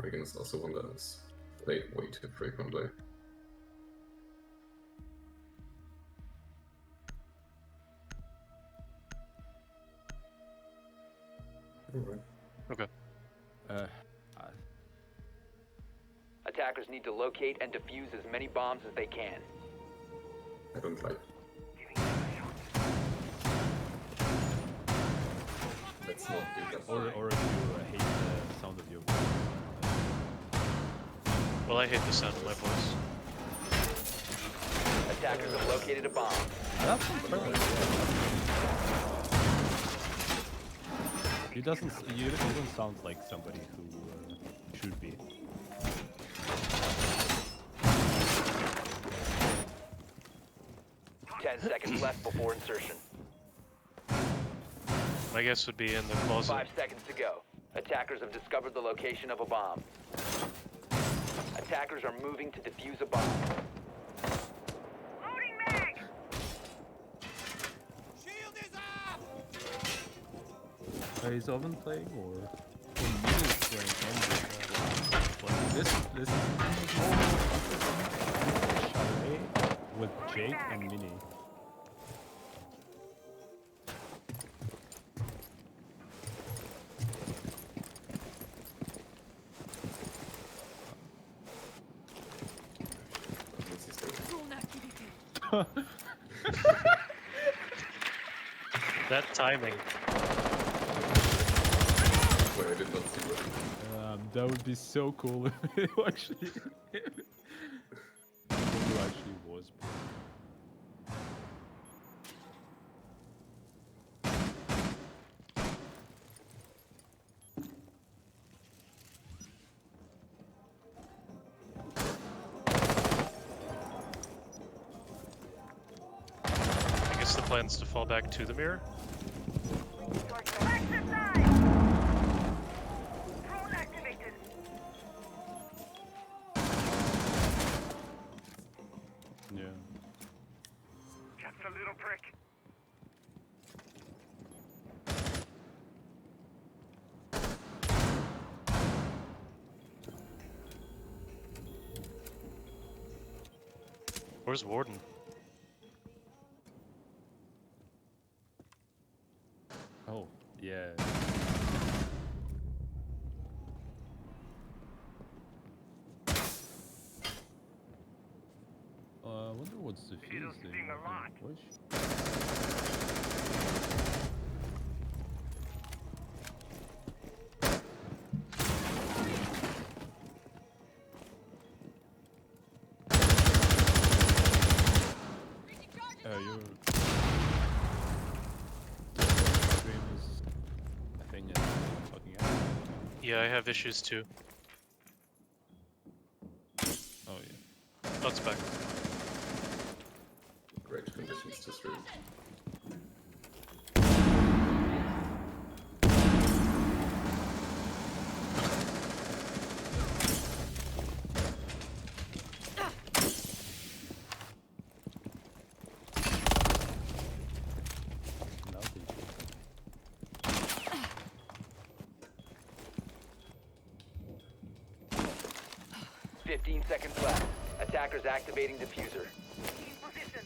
Reagan is also one that is played way too frequently. Okay. Attackers need to locate and defuse as many bombs as they can. I don't like. Let's not do that. Or if you hate the sound of your voice. Well, I hate the sound of my voice. Attackers have located a bomb. That's perfect. You doesn't sound like somebody who should be. Ten seconds left before insertion. My guess would be in the closet. 5 seconds to go. Attackers have discovered the location of a bomb. Attackers are moving to defuse a bomb. Loading mag! Shield is up! Is Oven playing or Mini is playing and this is Chalet with Jake and Mini. That timing. Wait, I did not see that. That would be so cool if it actually was. I guess the plan's to fall back to the mirror. Drone activated. Yeah. Just a little prick. Where's Warden? Oh, yeah. I wonder what's the fuse It'll thing. sting a lot. Your stream is a thing that I'm talking about. Yeah, I have issues too. Oh yeah. Oh, it's back. Great conditions to stream. Now they 15 seconds left. Attackers activating diffuser. In position.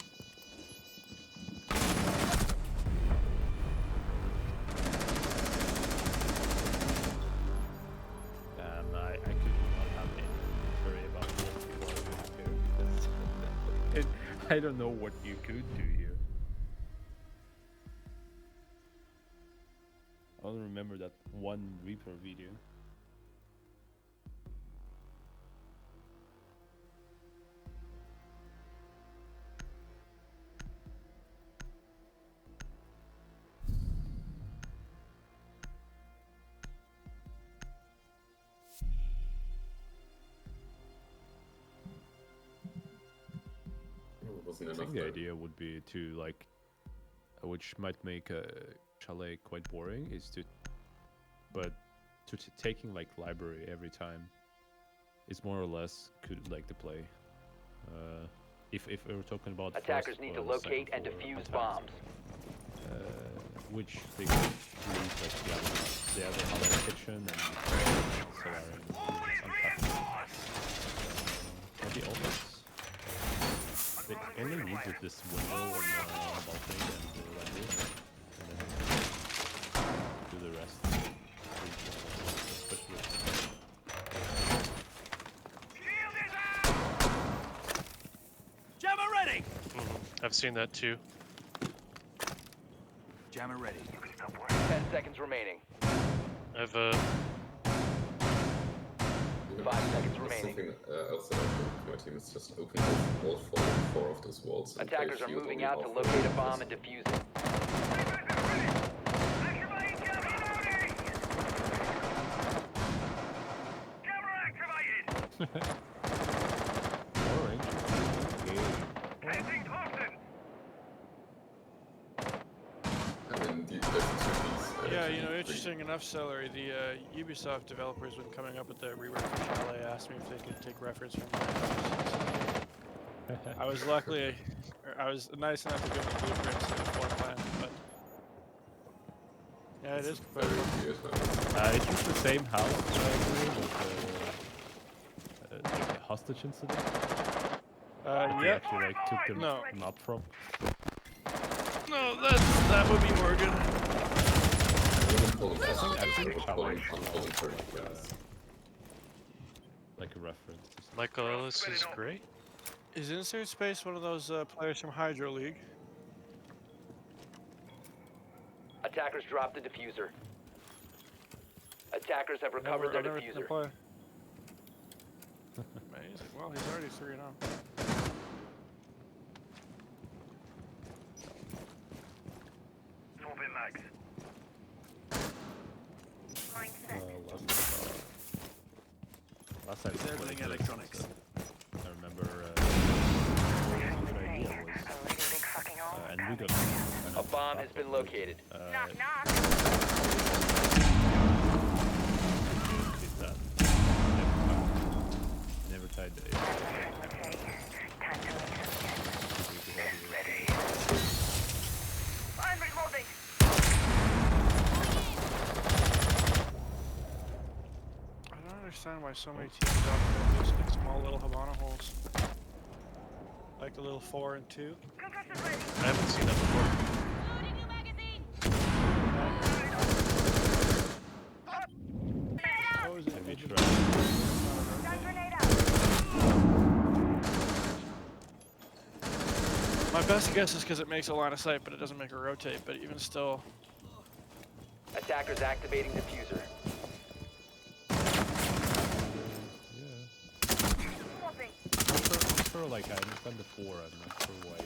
I could not have any worry about what you have here because I don't know what you could do here. I don't remember that one Reaper video. Wasn't I enough think the there. idea would be to like, which might make a Chalet quite boring, is to, but to taking like library every time is more or less could like the play. If we were talking about Attackers first need to or locate second and floor defuse attacks, bombs. which they could use like the other kitchen and solarium. this window on the balcony and the library, and then do the rest. Especially Jammer ready! I've seen that too. Jammer ready. 10 seconds remaining. I've 5 seconds remaining. Something else that I think my team is just open all four of those walls. And Attackers they are shield moving only out to half locate a of bomb this. and defuse it. Activating jammer loading! Jammer activated! orange. Okay. Heading Thompson! And then there's two of these. Yeah, you three- know, interesting enough, Celery, the Ubisoft developers when coming up with the rework for Chalet asked me if they could take reference from my I was luckily, I was nice enough to give them blueprints and the floor plan, but yeah, it is quite Very fun. weird. Is this the same house with the hostage incident? They Yeah, actually like took them No. up from. no, that would be Morgan. I think Chalet Like like a reference. Michael Ellis is great. Is Insert Space one of those players from Hydro League? Attackers dropped the diffuser. Attackers have recovered their Never seen him diffuser. play. Amazing. Well, he's already 3-0. Swapping mags. Last time we played Disabling this, electronics. I remember the idea was, and we got A bomb has been located. Knock, knock. did that. Never tied the I'm reloading. I don't understand why so many teams operate these like small little Habana holes. Like the little 4 and 2. Concussive ready. I haven't seen that before. How is it? Have you Maybe tried? Stun grenade out. My best guess is because it makes a line of sight, but it doesn't make a rotate. But even still, Attackers activating diffuser. Yeah. Swapping. I'm sure like I understand the 4, I'm not sure why it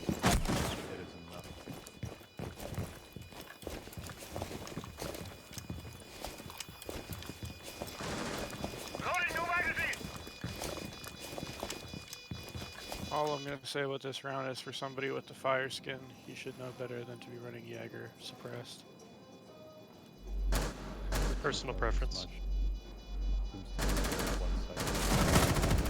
isn't enough. Loading new magazine. all I'm gonna say about this round is for somebody with the fire skin, he should know better than to be running Jaeger suppressed. Personal preference. Much. Seems to be one side.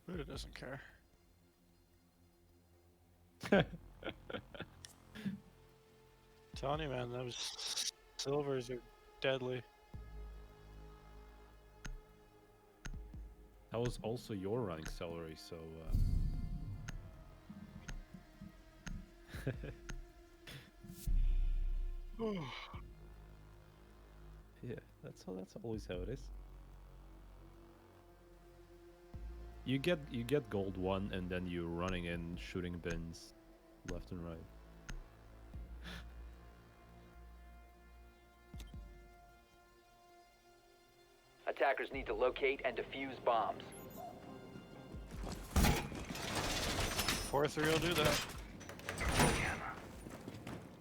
Buddha doesn't care. Telling you, man, those silvers are deadly. That was also your running salary, so yeah, that's always how it is. You get gold 1 and then you're running in shooting bins left and right. Attackers need to locate and defuse bombs. 4-3 will do that.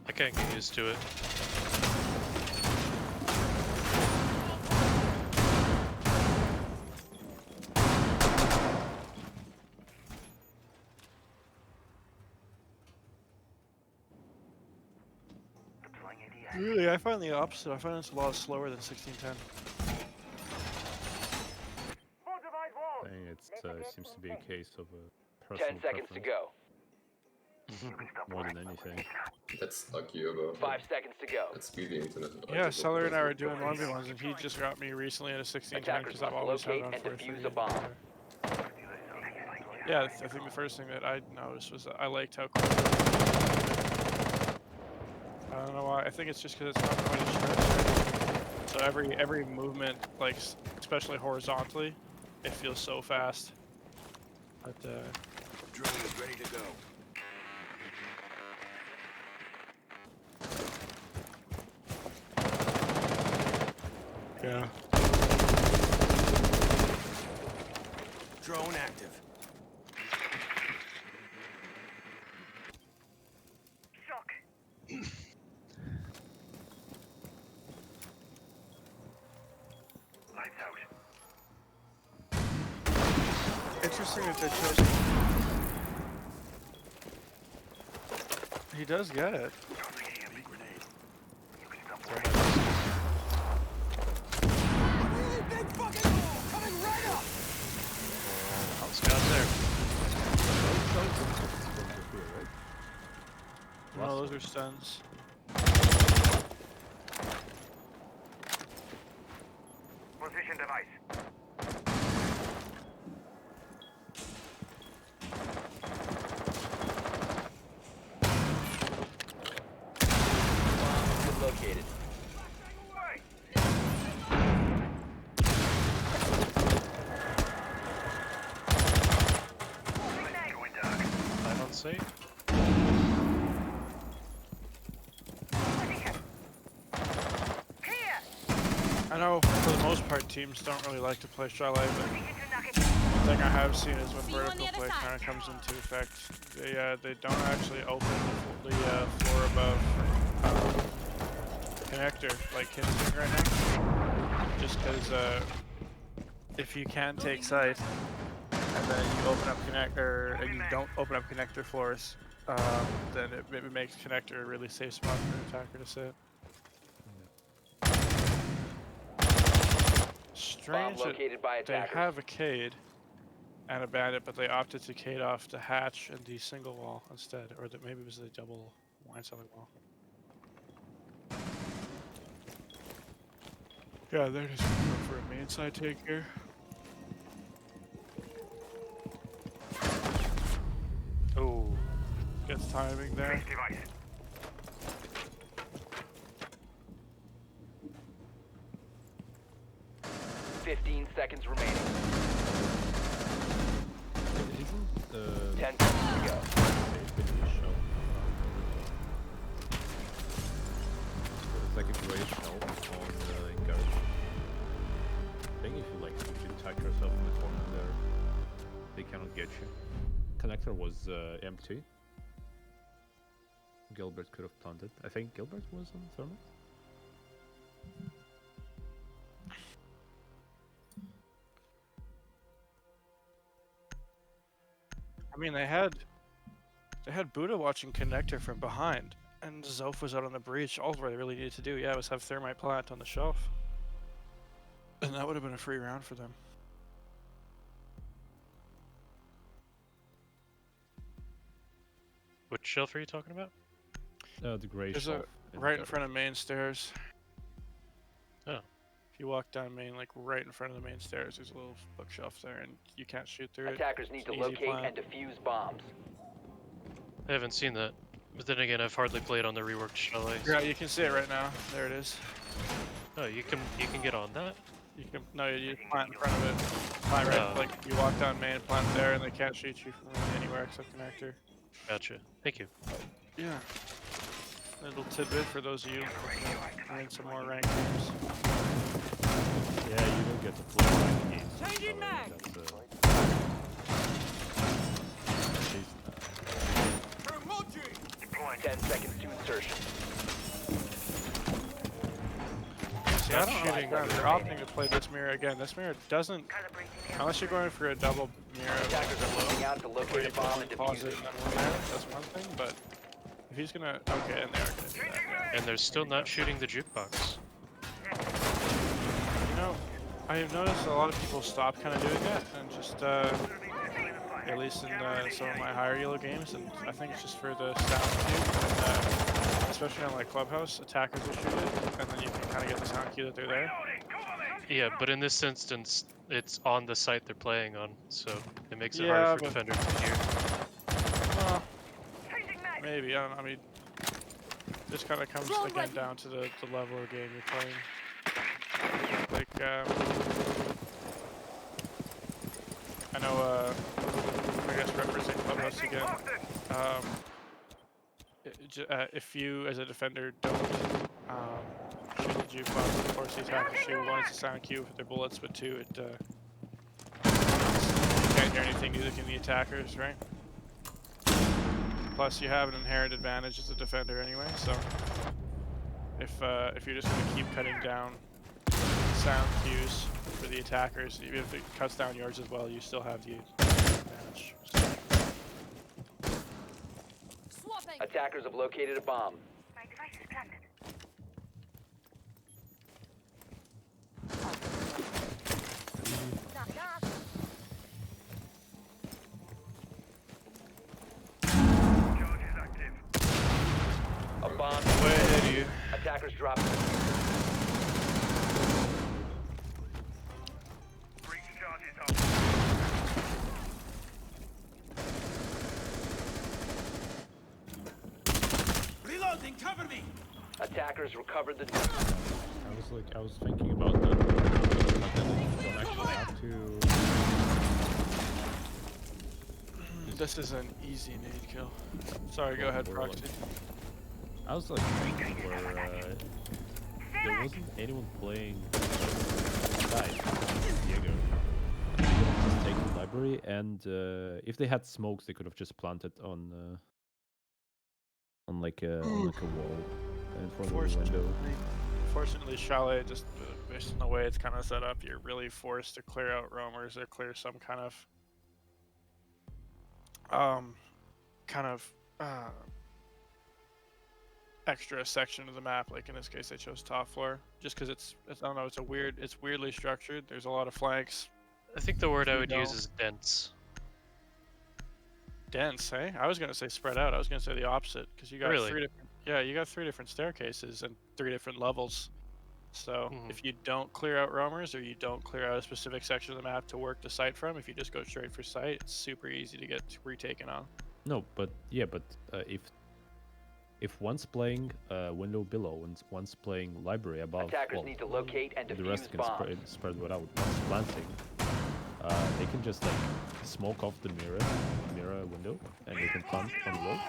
I can't get used to it. Really, I find the opposite. I find it's a lot slower than 1610. Fortified wall. I think it seems to be a case of a personal 10 seconds to preference. go. more than anything. That's lucky about 5 seconds to go. that speedy internet. Yeah, Seller and I were doing 1v1s, and he just got me recently at a 16-10 Attackers because I've must always had it locate on and 430. defuse a bomb. Yeah, I think the first thing that I noticed was that I liked how quick. I don't know why. I think it's just because it's not quite a stretch. So every movement, like especially horizontally, it feels so fast. But Drone is ready to go. yeah. Drone active. Shock. Lights out. Interesting that they chose. He does get it. Heavy grenade. You can stop Very worrying. nice. Really big fucking hole coming right up. Oh, Scott's there. No, those are stuns. Position device. Bomb located. Going dark. Time on site. Here. I know for the most part teams don't really like to play Chalet, but one thing I have seen is when See you on vertical the other play side. kind of comes into effect, they don't actually open the floor above connector like Kinston right now, just because if you can take site and then you open up connector and you don't open up connector floors, then it makes connector a really safe spot for an attacker to sit. Bomb Strange that located by they attackers. have a Cade and a Bandit, but they opted to Cade off the hatch and the single wall instead, or that maybe it was the double wine cellar wall. Yeah, they're just going for a main side take here. Oh, Gets timing there. Trace device. 15 seconds remaining. Isn't 10 seconds to go. It's like a gray shell on the garage. I think if you tuck yourself in the corner there, they cannot get you. Connector was empty. Gilbert could have planted. I think Gilbert was on thermite. I mean, they had Buddha watching connector from behind, and Zof was out on the breach. All they really needed to do, yeah, was have thermite plant on the shelf, and that would have been a free round for them. which shelf are you talking about? The gray There's shelf. right in front of main stairs. Oh. If you walk down main, like right in front of the main stairs, there's a little bookshelf there, and you can't shoot through it. Attackers need to Easy locate plant. and defuse bombs. I haven't seen that. But then again, I've hardly played on the reworked Chalet. Yeah, you can see it right now. There it is. Oh, you can get on that? You can you plant in front of it. Plant right, Oh. like you walk down main, plant there, and they can't shoot you from really anywhere except connector. Gotcha. Thank you. Yeah. Little tidbit for those of you playing some more ranked games. Yeah, you don't get the full rank games. Changing mag. That's at least, Deploying. 10 seconds to insertion. See, I don't know if they're opting to play this mirror again. This mirror doesn't, Calibrating unless you're going for a double mirror. Attackers are moving out to where locate you a bomb and pause defuse it it. and then one there, that's one thing, but if he's gonna, okay, and they are gonna do that, yeah. And they're still not shooting the jukebox. You know, I have noticed a lot of people stop kind of doing that and just, at least in some of my higher elo games, and I think it's just for the sound cue, and, especially on like Clubhouse, attackers will shoot it, and then you can kind of get the sound cue that they're there. Yeah, but in this instance, it's on the site they're playing on, so it makes it Yeah, harder for but- defenders to hear. Well, maybe, I don't know, I mean, this kind of comes again down to the level of game you're playing. Like, I know, I guess representing Clubhouse again, if you, as a defender, don't shoot the jukebox, of course the attacker shoot, one, it's a sound cue for their bullets, but two, it, you can't hear anything, neither can the attackers, right? Plus, you have an inherent advantage as a defender anyway, so if you're just going to keep cutting down sound cues for the attackers, even if it cuts down yours as well, you still have the advantage. So. Attackers have located a bomb. My device is planted. Knock, knock. Charge is active. A bomb. Where did you? Attackers dropped. Breach charges up. Reloading, cover me! Attackers recovered the. I was thinking about that. But then you don't actually have to. This is an easy nade kill. Sorry, go ahead, Or Proxy. I was like thinking where there wasn't anyone playing side Diego. They could have just taken the library, and if they had smokes, they could have just planted on like a wall in front of the window. Fortunately, Chalet, just based on the way it's kind of set up, you're really forced to clear out roamers or clear some kind of extra section of the map. Like in this case, they chose top floor just because it's I don't know, it's weirdly structured. There's a lot of flanks. I think the word I You would use know. is dense. Dense, hey? I was gonna say spread out. I was gonna say the opposite because you got Really? you got 3 different staircases and 3 different levels. So Mhm. if you don't clear out roamers or you don't clear out a specific section of the map to work the site from, if you just go straight for site, it's super easy to get retaken on. No, but yeah, but if one's playing window below and one's playing library above, Attackers well, need to locate and the rest defuse can bombs. spread without one's planting. They can just like smoke off the mirror window, and they can plant on the wall.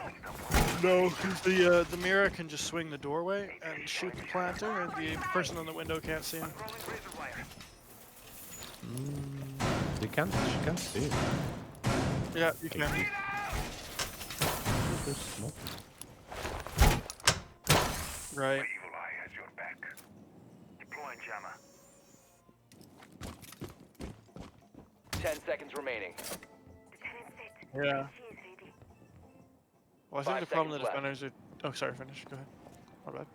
No, because the mirror can just swing the doorway and shoot the planter, and the person on the window can't see him. Rolling razor wire. She can't see it. Yeah, you can. There's smoke. Right. Evil eye has your back. Deploying jammer. 10 seconds remaining. The tenant set. Yeah. She is ready. Well, I think 5 the problem the seconds left. defenders are. Oh, sorry, finish. Go ahead. My bad.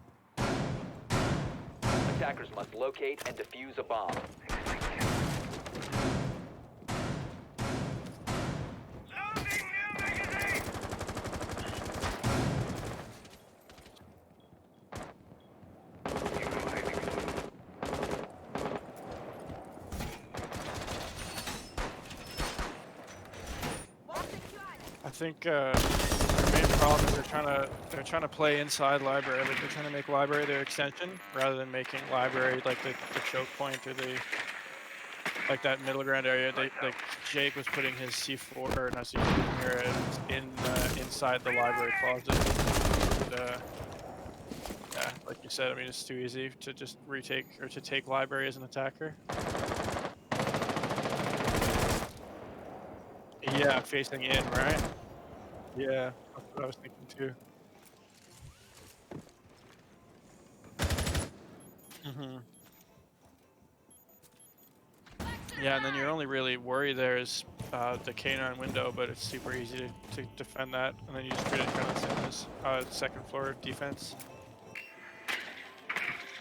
Attackers must locate and defuse a bomb. Loading new magazine! I think their main problem is they're trying to play inside library. Like they're trying to make library their extension rather than making library like the choke point or the like that middle ground area. Like Jake was putting his C4 or not C4 mirror inside the library closet. And, yeah, like you said, I mean it's too easy to just retake or to take library as an attacker. Yeah, facing in, right? Yeah, that's what I was thinking too. Yeah, and then your only really worry there is the canine window, but it's super easy to defend that, and then you just treat it kind of the same as second floor defense.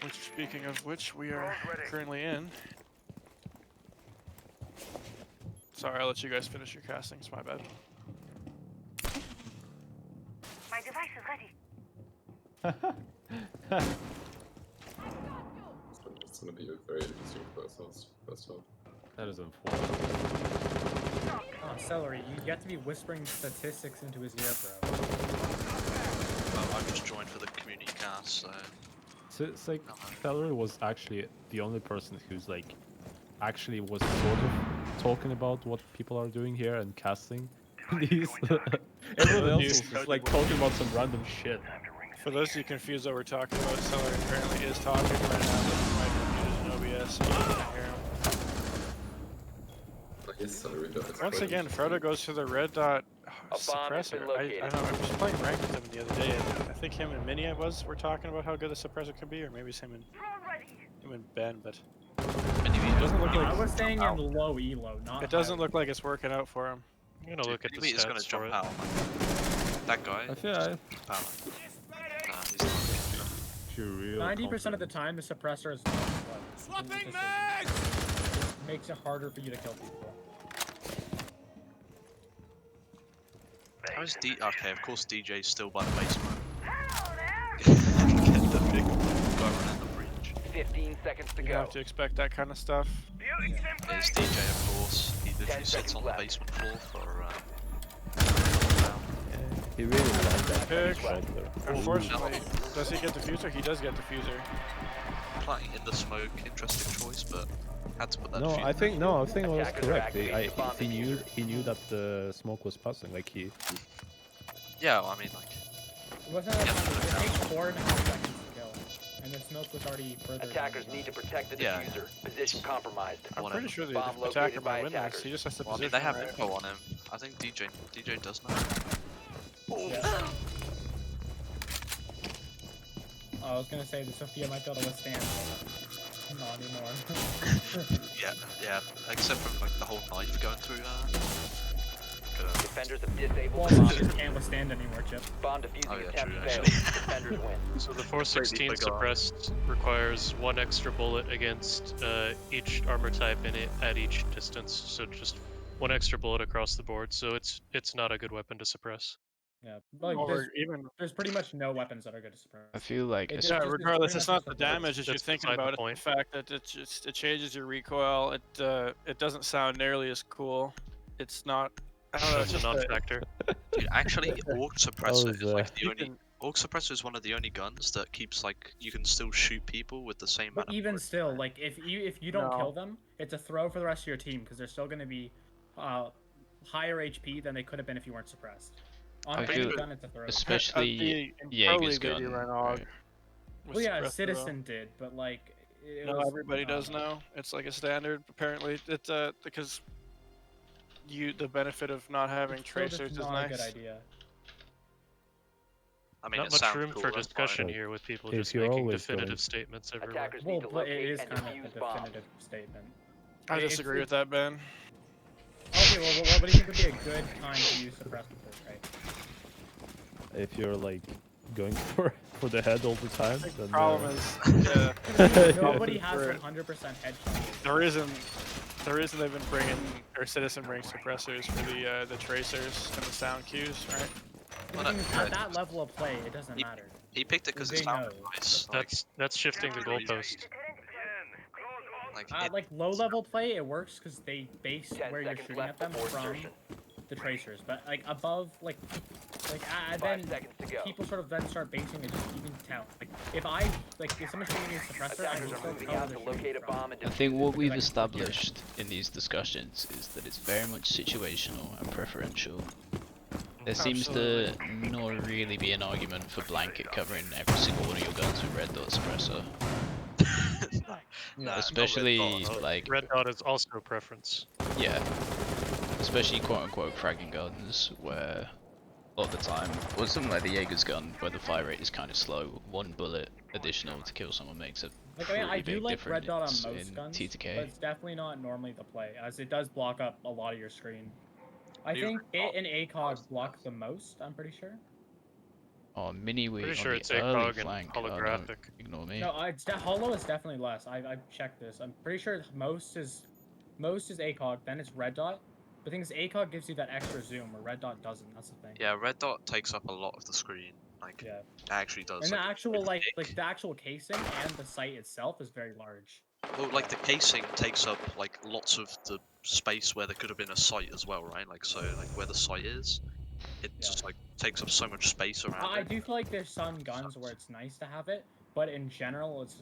Which, speaking of which, we are currently in. Sorry, I'll let you guys finish your casting. It's my bad. My device is ready. It's gonna be a very interesting first half. That is unfortunate. Oh, Celery, you have to be whispering statistics into his ear, bro. Well, I just joined for the community cast, so So it's like Celery was actually the only person who's like actually was sort of talking about what people are doing here and casting these. Everyone else was just like talking about some random shit. For those of you confused what we're talking about, Celery apparently is talking right now, but he might be muted in OBS, so you can't hear him. But his salary does Once quite again, interesting. Frodo goes to the red dot A bomb has been suppressor. located. I don't know, I was playing ranked with him the other day, and I think him and Mini were talking about how good the suppressor could be, or maybe it's him and Ben, but it doesn't look I like was saying in low elo, not it doesn't high. look like it's working out for him. I'm gonna look at the maybe it's gonna stats for jump it. out. That guy. I feel Power. He's not. 90% of the time, the suppressor is not swapping mags. It makes it harder for you to kill people. How is Okay, of course DJ's still by the basement. Hello there. Get the big guy running the bridge. 15 seconds to You go. have to expect that kind of stuff. Beauty exemplar. There's DJ, of course. He literally 10 sits seconds on the left. basement floor for. He really liked that Pick. shoulder. Unfortunately, does he get diffuser? He does get diffuser. Planting in the smoke, interesting choice, but had to put that. No, defuse I think I was Attackers are correct. activating the bomb He knew that the smoke was passing. Like he. Yeah, well, I mean, like. It wasn't that long. It takes 4.5 seconds to kill. And the smoke was already further. Attackers need to protect the Yeah. diffuser. Position compromised. I'm Whatever. pretty sure the Bomb attacker located by might win this. attackers. He just has to Well, I mean, position they have right. info on him. I think DJ does know. Yeah. I was gonna say that Sophia might be able to withstand. but Not anymore. Yeah, except for like the whole knife going through her. Defenders have disabled Well, the bomb. she can't withstand anymore, Chip. Bomb defusing Oh, yeah, attempt true, failed. actually. Defenders win. So the 416 forgot. suppressed requires 1 extra bullet against each armor type in it at each distance. So just 1 extra bullet across the board. So it's not a good weapon to suppress. Yeah, like Or even there's pretty much no weapons that are good to suppress. I feel like It it's just- yeah, it's regardless, pretty it's much not just the a bullet. damage as you're That's thinking beside the about it. point. The fact that it changes your recoil. It doesn't sound nearly as cool. It's not. I don't know. It's That's a just non-factor. Dude, actually, Orc Suppressor was, is like the you only. can- Orc Suppressor is one of the only guns that keeps like you can still shoot people with the same But amount of even bullets. still, like if you don't No. kill them, it's a throw for the rest of your team because they're still going to be higher HP than they could have been if you weren't suppressed. On I a feel- random gun, it's a throw. especially in Pro Jaeger's League, they do gun. run AUG. right? with Well, yeah, suppressor, though. Citizen did, but like it No, was, everybody does now. It's like a standard. Apparently, it's because the benefit of not having It's still just tracers is not nice. a good idea. I mean, Not it much sounds room cool, for that's discussion fine. here with people If just you're making always definitive going- statements everywhere. Attackers Well, need to but it locate is and kind of a defuse bombs. definitive statement. I It's- disagree with that, Ben. Okay, well, what do you think would be a good time to use suppressor for, right? If you're like going for the head all the time, The then problem is, yeah, Nobody Yeah. has For- 100% headshot. the reason they've been bringing or Citizen brings suppressors for the tracers and the sound cues, right? Well, The thing is, no, at that level of play, it doesn't He- matter. He picked it because They it sounded know. nice. Like, That's shifting the goalpost. like Like low level play, it works because they base 10 where you're seconds shooting at left them before from insertion. the tracers. But like above, like 5 then seconds to go. people sort of then start basing it. You can tell. If someone's shooting me a suppressor, I Attackers can are still moving tell out they're to shooting locate a from. bomb and I defuse think it. what we've like, established in these discussions is that it's very much situational and preferential. There seems to not really be an argument for blanket covering every single one of your guns with red dot suppressor. Nah, Especially not red dot. like Red dot is also a preference. yeah, especially quote unquote fragging guns where a lot of the time, or something like the Jaeger's gun where the fire rate is kind of slow. 1 bullet additional to kill someone makes a Like I pretty do big like red dot on difference most in guns, T2K. but it's definitely not normally the play, as it does block up a lot of your screen. I You- think it and ACOG block the most. I'm pretty sure. Oh, Mini we Pretty on sure the it's early ACOG and flank. Oh, no, holographic. ignore me. No, Holo is definitely less. I've checked this. I'm pretty sure most is ACOG, then it's red dot, The thing is, ACOG gives you that extra zoom, where red dot doesn't. That's the thing. Yeah, red dot takes up a lot of the screen. Like, Yeah. it actually does. And the like, actual it's like big. the actual casing and the site itself is very large. Well, like the casing takes up like lots of the space where there could have been a site as well, right? Like so, like where the site is, it Yeah. just like takes up so much space around I it. do feel like there's some guns where it's nice to have it, but in general, it's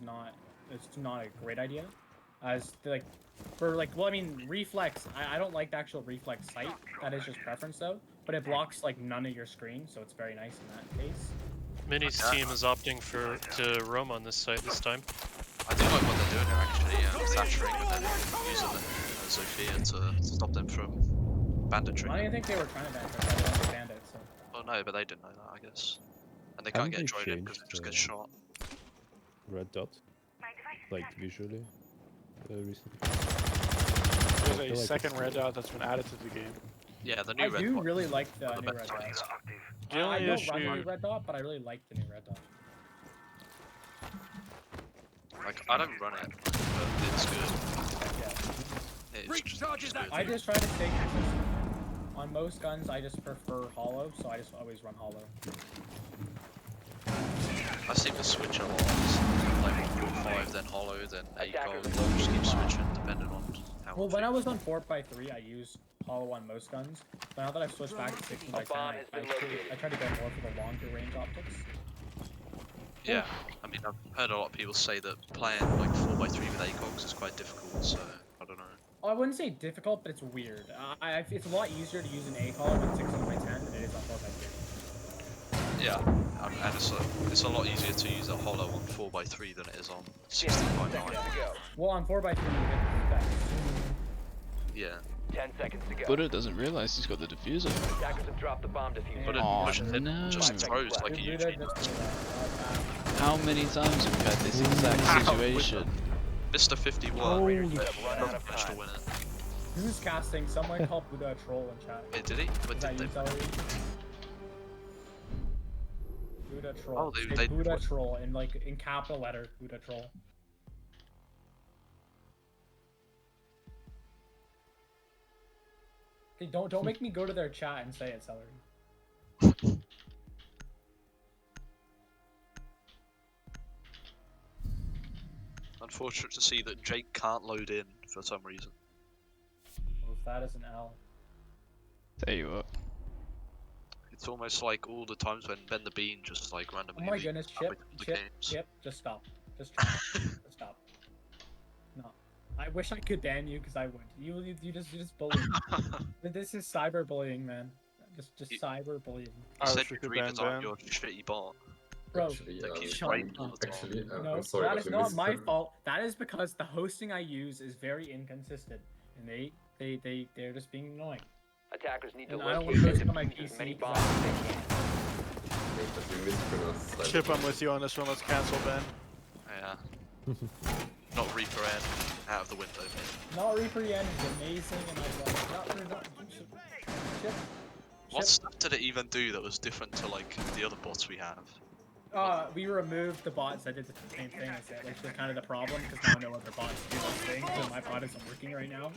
not a great idea. As like, for like, well, I mean, reflex. I don't like the actual reflex sight. That is just preference though. But it blocks like none of your screen, so it's very nice in that case. Mini's team is opting to roam on this site this time. I do like what they're doing here actually, Thatchering and then using the Sophia to stop them from banditry. I didn't think they were trying to ban bandit, so. Oh no, but they didn't know that, I guess. And they Haven't can't get they droid in because they just get changed, shot. Red dot, My device is like active. visually, recently. There's feel a like second it's- red dot that's been added to the game. Yeah, the new I red do dot. really like the the new red best dot. ones. The I only don't run the issue, red dot, but I really like the new red dot. Like, I don't run it, but it's good. Yeah. It's just good. I just try to stay consistent. On most guns, I just prefer hollow, so I just always run hollow. I seem to switch a lot. Like 4-5, then hollow, then 8 gold. Just keep switching depending on how. Well, when I was on 4x3, I used hollow on most guns. But now that I've switched back to 16x10, bomb has been located. I try to go more for the longer range optics. Yeah, I mean, I've heard a lot of people say that playing like 4x3 with ACOGs is quite difficult, so I don't know. I wouldn't say difficult, but it's weird. It's a lot easier to use an ACOG with 16x10 than it is on 4x3. Yeah, and it's a lot easier to use a hollow on 4x3 than it is on 16x9. Seconds to go. Well, on 4x3, you get that. Yeah, 10 seconds to go. Buddha doesn't realize he's got the diffuser. Attackers have dropped the bomb diffuser. but it Aw, pushes it no. just throws like a Dude, usually Buddha does. just did that. How many times have we had this exact situation? Mr. 51, Holy doesn't run out of manage to time. win it. Who's casting? Someone called Buddha a troll in chat. Wait, did he? But Is that did you, they? Celery? Buddha troll. Oh, Say they- Buddha what? troll in capital letter. Buddha troll. Okay, don't make me go to their chat and say it, Celery. Unfortunate to see that Jake can't load in for some reason. Well, if that is an L. Tell you what. It's almost like all the times when Ben the Bean just like Oh randomly. my leaves goodness, halfway Chip, through the Chip, games. Chip, just stop. Just try. Just stop. No. I wish I could ban you because I would. You just bully. This is cyberbullying, man. Just You- cyberbullying. You I said wish we you'd could ban redesign Ben. your shitty bot. Bro, Actually, That keeps shut breaking all up. the time. Actually, no, I'm sorry, that but is you not missed my him. fault. That is because the hosting I use is very inconsistent, and they're just being annoying. Attackers need to And I don't locate want to and post it on my defuse as PC many 'cause bombs as they can. Wait, but you missed Prince. Chip, I'm with you on this one. Let's cancel Ben. Yeah. Not Reaper N out of the window, mate. Not Reaper Yen is amazing, and I love Chip. What stuff did it even do that was different to like the other bots we have? We removed the bots that did the same thing as it, which was kind of the problem, because now no other bots do those things, and my bot isn't working right now.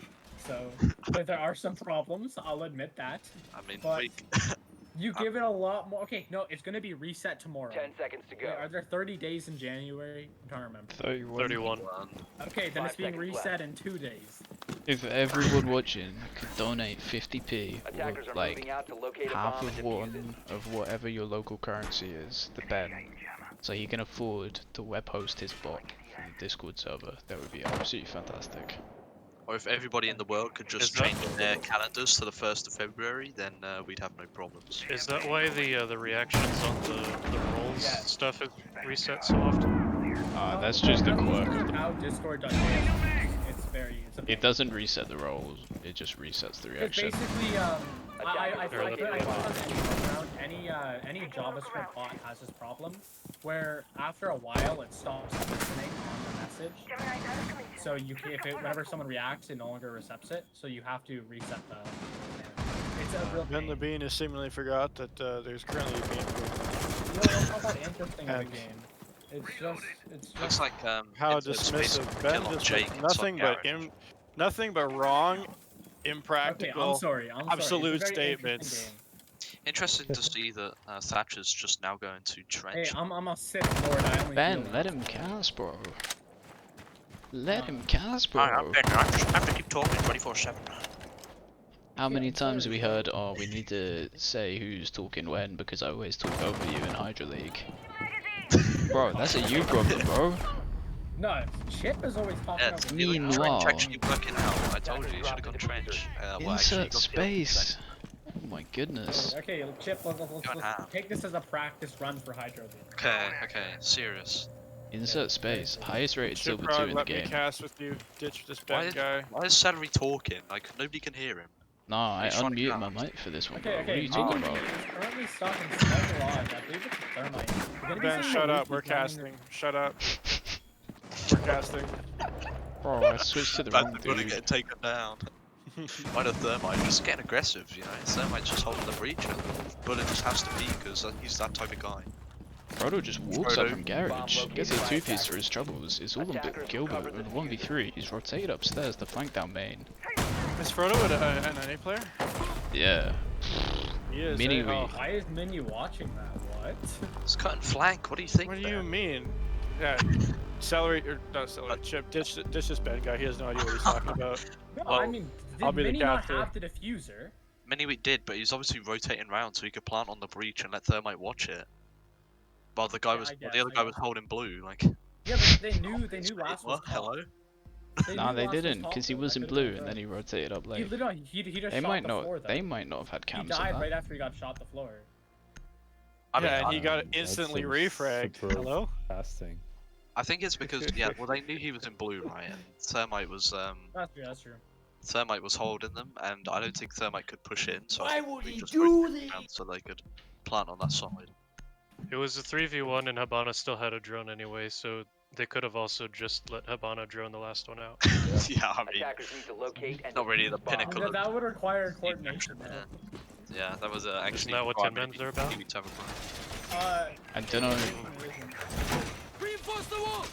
So, but there are some problems, I'll admit that. I mean, But- we, You give it a lot more. Okay, no, it's gonna be reset tomorrow. 10 seconds to Wait, go. are there 30 days in January? I can't remember. 31. Okay, then 5 it's being seconds left. reset in 2 days. If everyone watching could donate 50p, or Attackers are like moving out to locate a half bomb of and defuse it. one of whatever your local currency is, the Ben, so he can afford to web host his bot on the Discord server, that would be absolutely fantastic. or if everybody in the world could just Is that- change their calendars to the 1st of February, then we'd have no problems. Is that why the reactions on the rolls Yeah. stuff is reset so often? That's just a How quirk. How Discord.js. It's a It doesn't reset the rolls, it just resets the It's reaction. basically, I feel like Attackers any JavaScript bot has this problem, where after a while it stops listening on the message. Gemini data coming in. So you can, whenever someone reacts, it no longer accepts it. So you have to reset the. It's a real Ben the pain. Bean has seemingly forgot that there's currently a bean group. You know, that's not that interesting of a And- game. It's Looks just. like How Infinite's basically dismissive. Ben kill on just Jake did inside nothing but Garage. nothing but wrong impractical, Okay, I'm sorry. absolute It's a very interesting statements. game. Interesting to see that Thatcher's just now going to trench. Hey, I'm a Sith Lord. I only Ben, feel let that. him cast, bro. Let No. him cast, Alright, bro. I'm Ben. I just have to keep talking 24/7. How many I'm times have sorry, we bro. heard, oh, we need to say who's talking when because I always talk over you in Hydra League? Bro, that's a you problem, bro. No, Chip is always talking Yeah, over the me. Meanwhile- trench actually working out. I told you, you should have gone trench. Well, actually, you Insert got killed in space. Oh my goodness. Okay, Chip, Go and let's have. take this as a practice run for Hydro League. Okay, serious. Insert space. Highest rated silver 2 Chiprod, in the let me game. cast with you. Ditch this Why Ben is, guy. why is Celery talking? Like, nobody can hear him. Nah, I He's trying to unmuted my cast. mic for this one, bro. Okay, What are okay. you talking Mini about? is currently stuck in small garage. I believe it's a thermite. We're gonna be Ben, seeing shut the up. We're Lucy's running- casting. Shut up. We're casting. Bro, I switched to the wrong Gonna dude. get taken down. Why the Thermite? Just getting aggressive, you know? Thermite's just holding the breach. But it just has to be because he's that type of guy. Frodo just walks up Frodo. from garage, gets a 2-piece for his troubles. It's all on Gilbert with 1v3. He's rotated upstairs to flank down main. Is Frodo an NA player? Yeah. He is. Mini eh? Re. Oh, Why is Mini watching that? What? It's cut and flank. What do you think? what do there? you mean? Yeah. Celery or not celery. Chip. Ditch this Ben guy. He has no idea what he's talking about. No, Well, I mean, I'll did be the Mini not caster. have the diffuser? Miniweek did, but he's obviously rotating around so he could plant on the breach and let Thermite watch it. While the guy Yeah, was, I while guess, the other I guy guess. was holding blue, like. Yeah, but they knew last was What? top. Hello? Nah, knew they last was didn't, top, because he though. was That in could've blue been and then good. he rotated up He late. literally, he just They shot might the not. floor, though. They might not have had He cams on died that. right after he got shot the floor. I mean, Yeah, and I, he got That's instantly some refragged. superb Hello? casting. I think it's because yeah, well they knew he was in blue, right? And Thermite was That's true. Thermite was holding them, and I don't think Thermite could push in. So Why I think would we he just do rotated this? around so they could plant on that side. It was a 3v1 and Habana still had a drone anyway, so they could have also just let Habana drone the last one out. Yeah, I mean, Attackers need to locate and not really defuse the bombs. pinnacle That, of that would require coordination, though. yeah, that was actually. Isn't that what quite 10 men's are about? Miniweek to have a plan. I don't know. Reinforce the wall!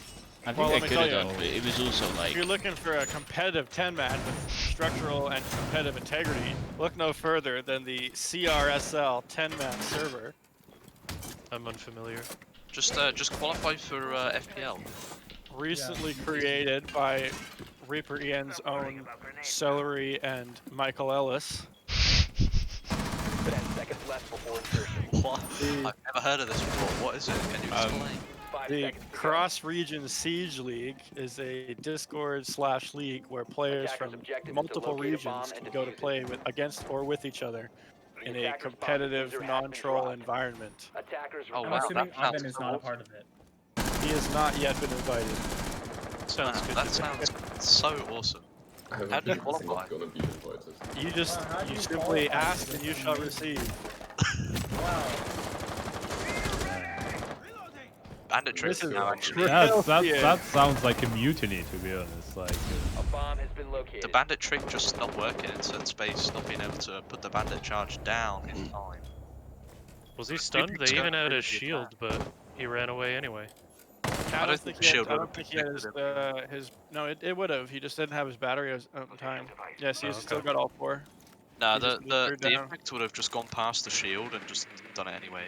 I think Well, they let me could have tell done, you. but it was also If like. you're looking for a competitive 10-man with structural and competitive integrity, look no further than the CRSL 10-man server. I'm unfamiliar. Just qualify for FPL. Recently created by Reaper Ian's own Celery and Michael Ellis. 10 seconds left before insertion. What? I've never heard of this before. What is it? Can you explain? 5 The seconds to go. Cross-Region Siege League is a Discord/league where players Attackers' from objective is to multiple locate a bomb regions and can go to defuse it. play with against or with each other The in a attacker's bomb competitive, diffuser has been non-troll dropped. environment. Attackers Oh, I'm wow, assuming that sounds Oven is so not a awesome. part of it. He has not yet been invited. Sounds Wow, good that to me. sounds so awesome. I have How a do you feeling I'm qualify? not gonna be invited. You just How do you you simply qualify ask for and you this shall thing? receive. Wow. Bandit Trick This is now a actually. That sounds like a mutiny, to be honest. Like, A bomb has been located. The Bandit Trick just not working in certain space, not being able to put the Bandit charge down in time. Was he stunned? They even had his shield, but he ran away anyway. I don't think he had, Shield I would don't have think he had his no, it would have. He just didn't have his battery on time. Yes, he's Oh, still okay. got all 4. No, He just threw the down. effect would have just gone past the shield and just done it anyway.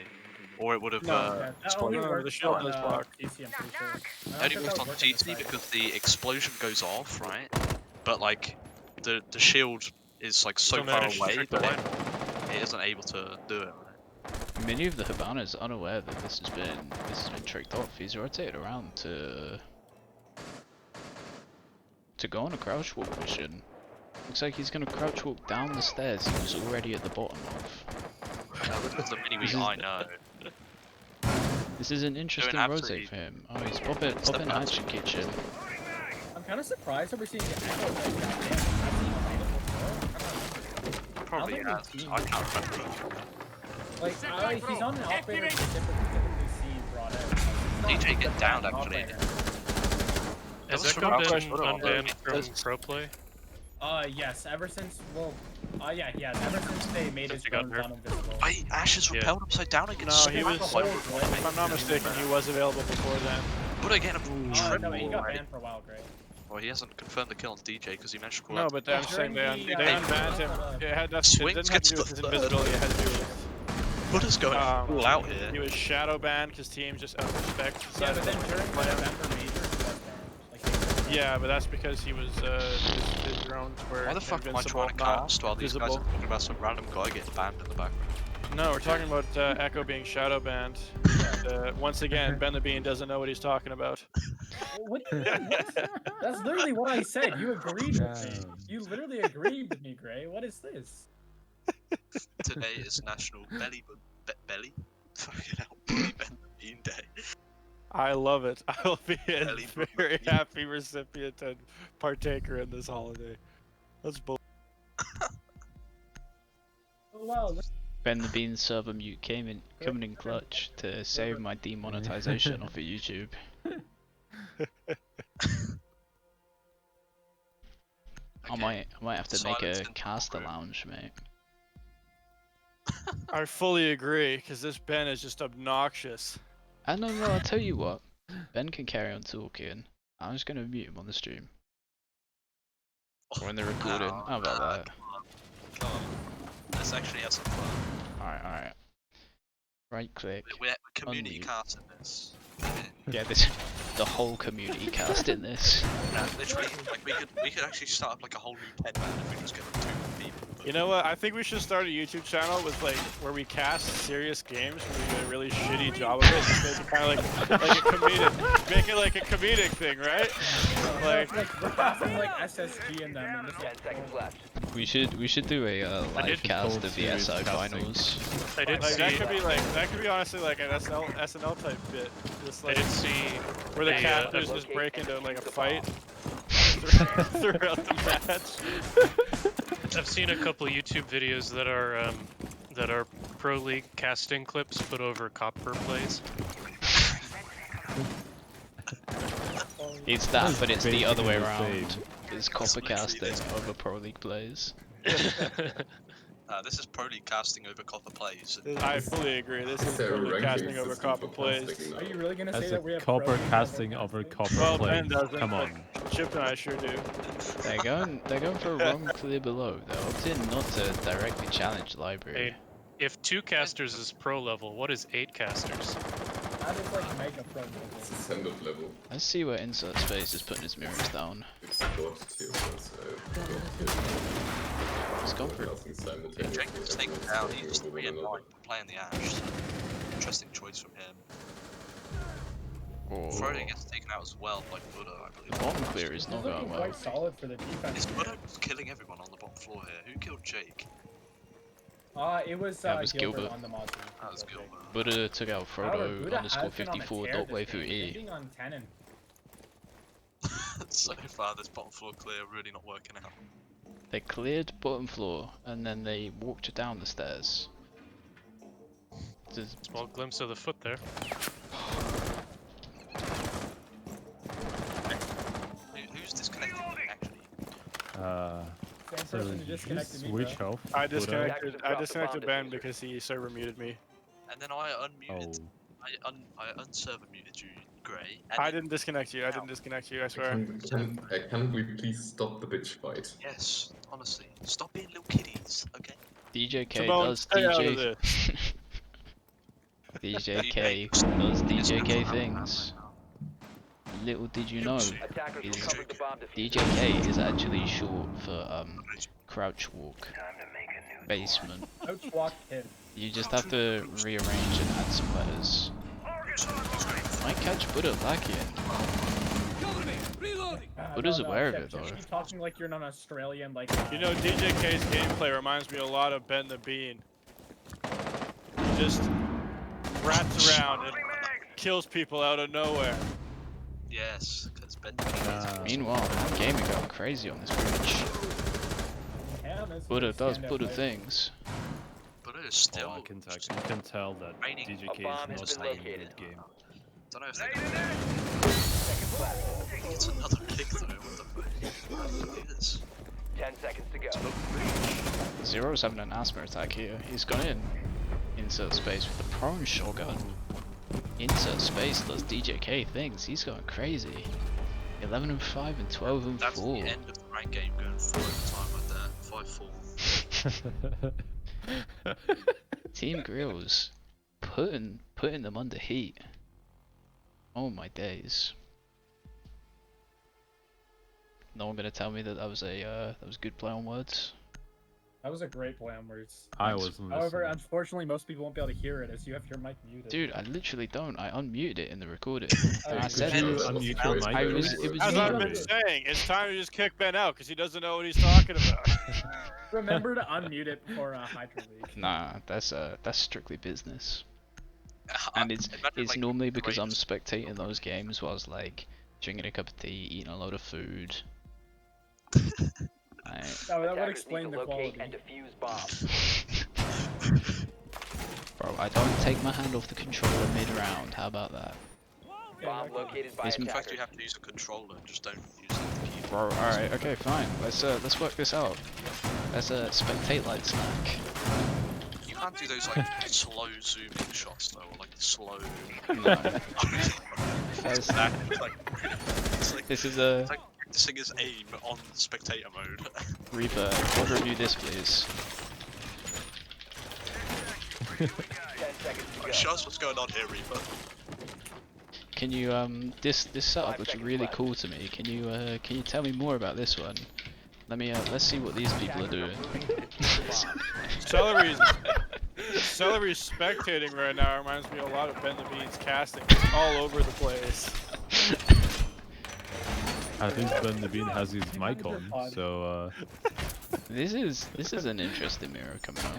Or it would have No, Yeah, that exploded. only No, the works shield on does block. PC, I'm pretty sure. I'm not Only sure if works that on would work TT site. because the explosion goes off, right? But like the shield is like so Still far managed to away trick the that line. it isn't able to do it. Right? Many of the Habanas are unaware that this has been tricked off. He's rotated around to go on a crouch walk mission. Looks like he's gonna crouch walk down the stairs he was already at the bottom of. This is the mini This me is- I know. This is an interesting absolutely- rotate for him. Oh, he's popping Hatchet Kitchen. I'm kind of surprised that we're seeing the echo like that. Damn, I've seen it before. Probably I don't has. think we've I seen can't remember. Like, he's on an operator we typically see brought out. Like, he's not DJ the get down, best actually. operator. Has was Echo from been Outside Photo. unbanned from Does- pro play? Yes, ever since, well, yeah, he has. Ever since they made his Since he got drones invisible. Wait, Ash is Yeah. repelled upside down again. No, he was. If I'm not mistaken, he was available before then. But again, No, he got banned for a while, Gray. Well, he hasn't confirmed the kill on DJ because he managed to call No, out. but I'm saying they unbanned him. It Swings didn't have to gets do with the his third. invisibility. It had to do with Buddha's going all out here. he was shadow banned because teams just out of respect. Yeah, decided but then not to during the play him. November major, he was banned. Like, Yeah, but that's because he was his drones were Why the fuck am I invincible, trying to not cast while these guys visible. are talking about some random guy getting banned in the background? No, we're talking about Echo being shadow banned. Once again, Ben the Bean doesn't know what he's talking about. What do you mean? What? That's literally what I said. You agreed with me. You literally agreed with me, Gray. What is this? Today is National Belly? Fucking hell, Bully Ben the Bean Day. I love it. I will be a Belly very button. happy recipient and partaker in this holiday. That's bull. Oh, wow. Ben the Bean server mute coming in clutch to save my demonetization off of YouTube. I might have to make Silence a in the caster room. lounge, mate. I fully agree, because this Ben is just obnoxious. No, I'll tell you what. Ben can carry on talking. I'm just gonna mute him on the stream. Or in the recording. How about that? Come on. Let's actually have some fun. Alright. Right click. We're community Unmute. casting this. Yeah, this the whole community cast in this. Yeah, literally, like we could actually start up like a whole new 10 man if we just get like 2 people. But You know what? I think we should start a YouTube channel with like where we cast serious games where we do a really shitty job of it. Just make it kind of like a comedic, make it like a comedic thing, right? Like We're passing like SSG in them. And 10 seconds left. We should do a live cast of the SI finals. I did like see. that could be honestly like an SNL type bit. Just I like did see where the a, captors just break into like a fight throughout the match. I've seen a couple YouTube videos that are Pro League casting clips put over copper plays. It's that, but it's the other way basically the around. same. It's copper casting over Pro League plays. this is Pro League casting over copper plays. I fully agree. This is there a totally ranking casting over system copper for plays. casting now? Are you really gonna say As that a we have copper pro league casting over over casting? copper Well, plates. Ben doesn't. Come but on. Chip and I sure do. They're going for a wrong clear below. They're opting not to directly challenge library. Hey, if 2 casters is pro level, what is 8 casters? That is like mega pro level. It's a standard level. Let's see where Insert Space is putting his mirrors down. It's God tier, so He's gone for nothing simultaneously. Jenkins taken everyone's down, talking he's over 3 and 9 one another. playing the Ash. So interesting choice from him. Oh, Frodo gets taken out as well by Buddha, I believe. bottom clear is He's not looking going well. quite solid for the defense. Is Buddha killing everyone on the bottom floor here? Who killed Jake? It was, That was Gilbert, Gilbert. on the Mozzie. That was Gilbert. Buddha took out However, Frodo Buddha underscore has been on a 54 tear dot this way through game. He's E. being on Tenon. So far, this bottom floor clear really not working out. They cleared bottom floor and then they walked down the stairs. Just- Small glimpse of the foot there. Who's disconnected actually? Same So person who disconnected me, switch bro. off. I Buddha. disconnected Ben because he server muted me. And then I unmuted. Oh. I unserver muted you, Gray. And I then- didn't disconnect you. I didn't disconnect you. I swear. Can we please stop the bitch fight? Yes, honestly, stop being little kiddies, okay? DJK Timon, does stay out of DJ. this. DJK does DJK things. Little did you know, Attackers will is cover the bomb diffuser. DJK is actually short for crouch walk basement. Ouch, walk him. You just have to rearrange and add some letters. Might catch Buddha lacking. Buddha's aware of it though. Keep talking like you're not Australian, like. You know, DJK's gameplay reminds me a lot of Ben the Bean. He just rats around and kills people out of nowhere. Yes, because Ben. Meanwhile, gaming going crazy on this bridge. Yeah, that's Buddha what does stand-up Buddha like. things. But it is still. Oh, you can tell that Raining. DJK A bomb is has not been playing a located. good game. Don't know if they're gonna. It's another kick though. What the fuck? Look at this. 10 seconds to go. Zero's having an asthma attack here. He's gone in. Insert Space with the prone shotgun. Insert Space does DJK things. He's going crazy. 11 and 5 and 12 and That's 4. the end of the rank game going full overtime right there. 5-4. Team Grills putting them under heat. Oh my days. No one gonna tell me that was good play on words. That was a great play on words. I wasn't However, listening. unfortunately, most people won't be able to hear it as you have your mic muted. Dude, I literally don't. I unmuted it in the recording. And I Could said you it. unmute your mic? It was As me. I've been saying, it's time to just kick Ben out because he doesn't know what he's talking about. Remember to unmute it before Hydro League. Nah, that's strictly business. And it's Imagine, like, normally because I'm Raiders- spectating those games whilst like drinking a cup of tea, eating a load of food. Like, That would Attackers explain need the to locate quality. and defuse bombs. bro, I don't take my hand off the controller mid-round. How about that? Bomb located by It's- In fact, attackers. you have to use a controller, just don't use the keyboard. Bro, alright, okay, fine. Let's work this out. Let's spectate like snack. You can't do those like slow zooming shots though, or like slow. No. It's that. It's like, it's like, This is it's like practicing his aim on spectator mode. Reaper. Review this, please. 10 seconds to go. Show us what's going on here, Reaper. Can you this setup 5 looks seconds really left. cool to me. Can you tell me more about this one? Let me let's see what these people are doing. Celery's spectating right now reminds me a lot of Ben the Bean's casting. It's all over the place. I think Ben the Bean has his mic on, so This is an interesting mirror coming out.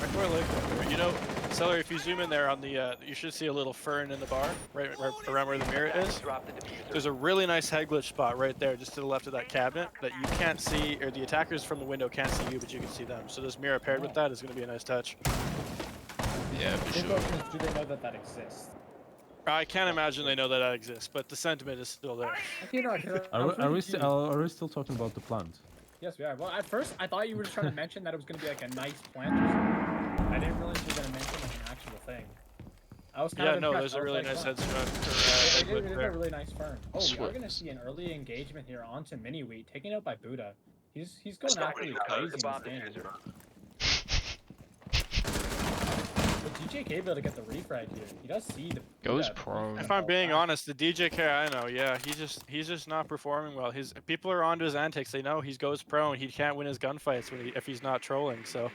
I quite like that. You know, Celery, if you zoom in there on the, you should see a little fern in the bar, right around where the mirror is. Drop the diffuser. There's a really nice head glitch spot right there, just to the left of that cabinet, that you can't see, or the attackers from the window can't see you, but you can see them. So this mirror paired with that is going to be a nice touch. Yeah, for The sure. question is, do they know that that exists? I can't imagine they know that exists, but the sentiment is still there. Actually, no, 'cause I'm are we confused. are we still talking about the plant? Yes, we are. Well, at first, I thought you were just trying to mention that it was going to be like a nice plant or something. I didn't realize you were going to mention like an actual thing. I was kind Yeah, of no, impressed. there's a I was really like, nice wow. head strut It for is a there. really nice firm. Oh, we are Sweet. going to see an early engagement here onto Mini Wheat, taken out by Buddha. He's going That's not absolutely really crazy The in bomb this game. diffuser. But DJK able to get the refrag here. He does see the Goes Buddha, pro. If I'm being honest, the DJK I know, yeah, he's just not performing well. His people are onto his antics. They know he goes pro and he can't win his gunfights if he's not trolling. So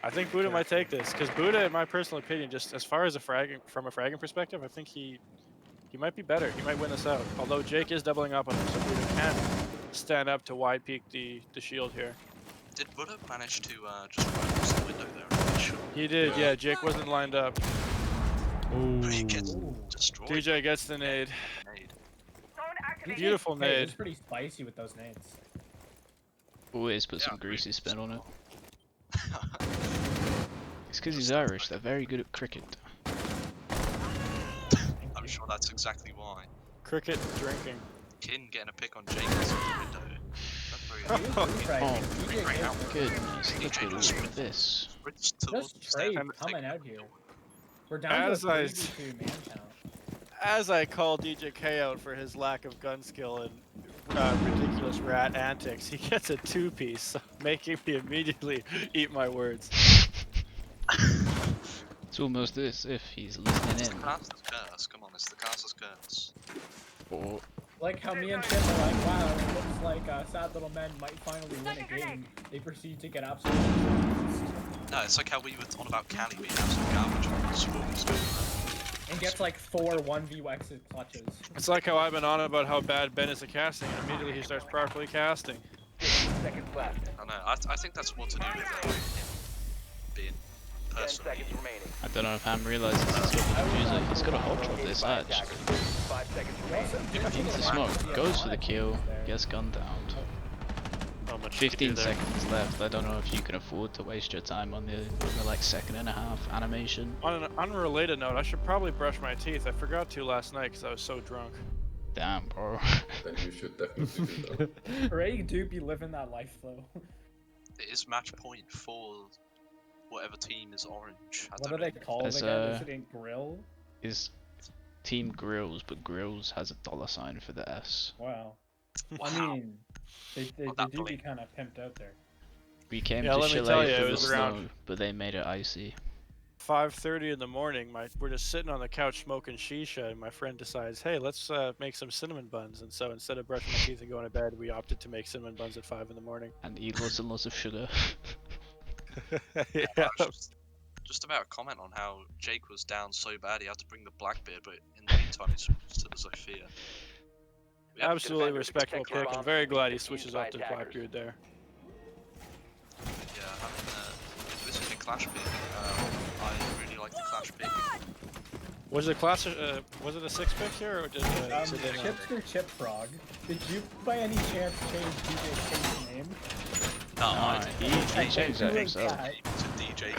I think Buddha might take this because Buddha, in my personal opinion, just as far as from a fragging perspective, I think he might be better. He might win this out. Although Jake is doubling up on him, so Buddha can't stand up to wide peek the shield here. Did Buddha manage to just run across the window there? I'm not sure. He did, yeah. Jake wasn't lined up. But he gets Ooh. destroyed. DJ gets the nade. Nade. Beautiful DJK nade. is pretty spicy with those nades. Always put some Yeah, greasy spin on it. It's because he's Irish. They're very good at cricket. I'm sure that's exactly why. Cricket drinking. Kin getting a pick on Jake as a window. That's very He is refragging. Oh, DJK is Goodness, look DJ at just all of this. Sprints towards Just the stand trade and coming take- out here. We're down As to a I 3v2 man count. As I call DJK out for his lack of gun skill and ridiculous rat antics, he gets a two-piece, making me immediately eat my words. It's almost as if he's listening It's the in. caster's curse. Come on, it's the caster's curse. Or Like how me and Tim are like, wow, it looks like Sad Little Men might finally win a game. They proceed to get absolutely trounced. No, it's like how we were on about Cali being absolute garbage on the sport was going on. And gets like 4 1v clutches. It's like how I've been on about how bad Ben is at casting, and immediately he starts properly casting. 15 seconds left. I know. I think that's more to do with him being 10 personally. seconds remaining. I don't know if Ham realizes he's got the diffuser. He's got a hot drop Located this by edge. attackers. 5 seconds remaining. Into smoke, goes for the kill, gets gunned down. Not much you could do 15 there. seconds left. I don't know if you can afford to waste your time on the like second and a half animation. On an unrelated note, I should probably brush my teeth. I forgot to last night because I was so drunk. Damn, bro. Then you should definitely do that. Ray do be living that life though. It is match point for whatever team is orange. I What don't are they know. called As, again? Is it in grill? Is Team Grills, but Grills has a $sign for the S. Wow. Wow. I mean, they Not that do be believe. kind of pimped out there. We came Yeah, to let me tell Chalet you, for it the was snow, around but they made it icy. 5:30 in the morning. We're just sitting on the couch smoking shisha, and my friend decides, hey, let's make some cinnamon buns. And so instead of brushing my teeth and going to bed, we opted to make cinnamon buns at 5 in the morning. And eat lots and lots of sugar. Yeah. I was just about to comment on how Jake was down so bad he had to bring the Blackbeard, but in the meantime he switches to the Zofia. Yeah, Absolutely Defenders, respectable protect your pick. I'm bombs very from being glad he defused switches by up to attackers. Blackbeard there. yeah, having this is a clash pick. I really like the clash pick. Was it class? Was it a 6 pick here, or did Sedin Chipster Chip Frog, did you by any chance change DJ K's name? No, he changed that Who is himself. that? to DJ.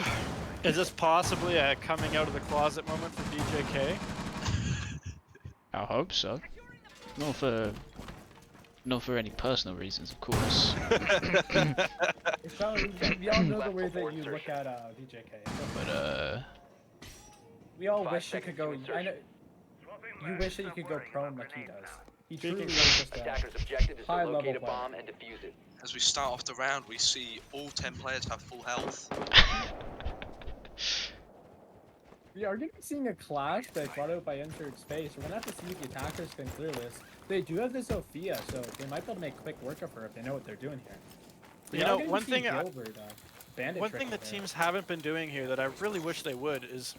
Is this possibly a coming out of the closet moment for DJK? I hope so. Not for any personal reasons, of course. It's all, we all know the way that you look at DJK. But We all 5 wish you could seconds go. to I insertion. know. You wish that you could go prone like he does. He Speaking truly of is just Attackers' objective is to high-level locate a player. bomb and defuse it. As we start off the round, we see all 10 players have full health. We are going to be seeing a clash that's brought out by Insert Space. We're going to have to see if the attackers can clear this. They do have the Sophia, so they might be able to make quick work of her if they know what they're doing here. We You are know, gonna one see thing Gilbert, bandit One trick thing the there. teams haven't been doing here that I really wish they would is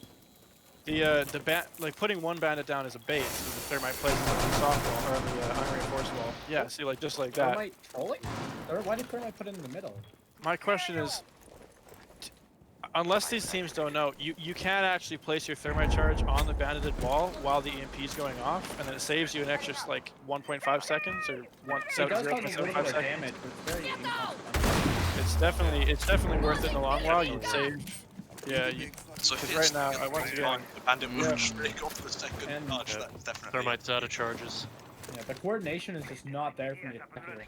like putting one bandit down as a bait, so the thermite plays on the soft wall or on the unreinforced wall. Yeah, see, like just like that. Thermite trolling? Or why did Thermite put it in the middle? My question is, unless these teams don't know, you can actually place your thermite charge on the bandited wall while the EMP is going off, and then it saves you an extra like 1.5 seconds or It does cause a little bit 0.75 of seconds. damage, but it's very inconsequential. It's definitely worth it in the long while. You'd save. Yeah, you. So if Right now, I once again. the bandit will Yeah. break off the second And- charge. Yeah. That's definitely. Thermite's out of charges. Yeah, the coordination is just not there from the attacker.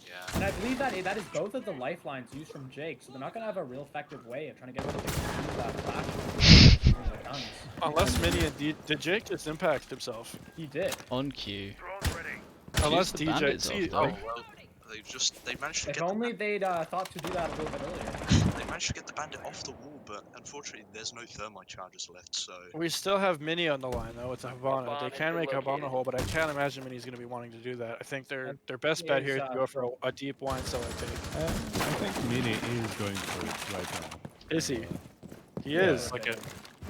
Yeah. And I believe that that is both of the lifelines used from Jake, so they're not gonna have a real effective way of trying to get rid of the flash using the guns. Unless Minion did Jake just impact himself? He did. on cue. Unless the DJ. bandits See, off, though. like, Oh well, they managed to If get only they'd thought to do that a little bit earlier. they managed to get the bandit off the wall, but unfortunately there's no thermite charges left. So we still have Mini on the line though with the Habana. bomb They has can been make a Habana located. hole, but I can't imagine Mini's going to be wanting to do that. I think their best he bet is, here is to go for a deep wine cellar take. I think Mini is going for it right now. Is he? He Yeah. is. Like it.